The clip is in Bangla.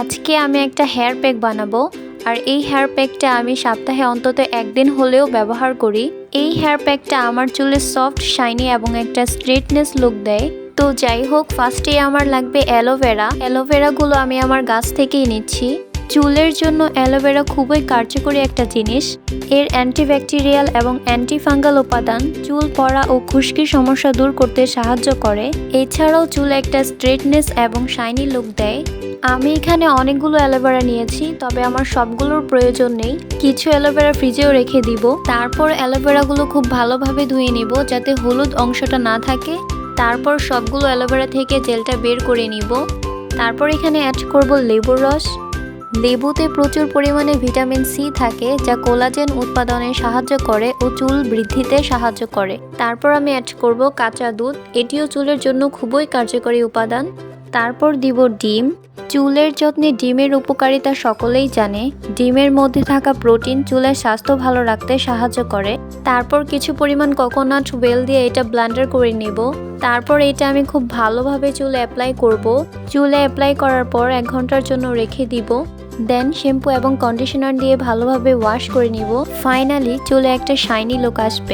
আজকে আমি একটা হেয়ার প্যাক বানাবো আর এই হেয়ার প্যাকটা আমি সপ্তাহে অন্তত একদিন হলেও ব্যবহার করি। এই হেয়ার প্যাকটা আমার চুলে সফট, শাইনি এবং একটা স্ট্রেটনেস লুক দেয়। তো যাই হোক, ফার্স্টে আমার লাগবে অ্যালোভেরা। অ্যালোভেরাগুলো আমি আমার গাছ থেকেই নিচ্ছি। চুলের জন্য অ্যালোভেরা খুবই কার্যকরী একটা জিনিস। এর অ্যান্টিব্যাকটেরিয়াল এবং অ্যান্টিফাঙ্গাল উপাদান চুল পড়া ও খুশকির সমস্যা দূর করতে সাহায্য করে। এছাড়াও চুলে একটা স্ট্রেটনেস এবং শাইনি লুক দেয়। আমি এখানে অনেকগুলো অ্যালোভেরা নিয়েছি, তবে আমার সবগুলোর প্রয়োজন নেই। কিছু অ্যালোভেরা ফ্রিজেও রেখে দিব। তারপর অ্যালোভেরাগুলো খুব ভালোভাবে ধুয়ে নিব যাতে হলুদ অংশটা না থাকে। তারপর সবগুলো অ্যালোভেরা থেকে জেলটা বের করে নিব। তারপর এখানে অ্যাড করব লেবুর রস। লেবুতে প্রচুর পরিমাণে ভিটামিন সি থাকে, যা কোলাজেন উৎপাদনে সাহায্য করে ও চুল বৃদ্ধিতে সাহায্য করে। তারপর আমি অ্যাড করব কাঁচা দুধ। এটিও চুলের জন্য খুবই কার্যকরী উপাদান। তারপর দিব ডিম। চুলের যত্নে ডিমের উপকারিতা সকলেই জানে। ডিমের মধ্যে থাকা প্রোটিন চুলের স্বাস্থ্য ভালো রাখতে সাহায্য করে। তারপর কিছু পরিমাণ কোকোনাট ওয়েল দিয়ে এটা ব্লেন্ডার করে নেব। তারপর এটা আমি খুব ভালোভাবে চুলে অ্যাপ্লাই করব। চুলে অ্যাপ্লাই করার পর 1 ঘন্টার জন্য রেখে দিব। দেন শ্যাম্পু এবং কন্ডিশনার দিয়ে ভালোভাবে ওয়াশ করে নিব। ফাইনালি চুলে একটা শাইনি লুক আসবে।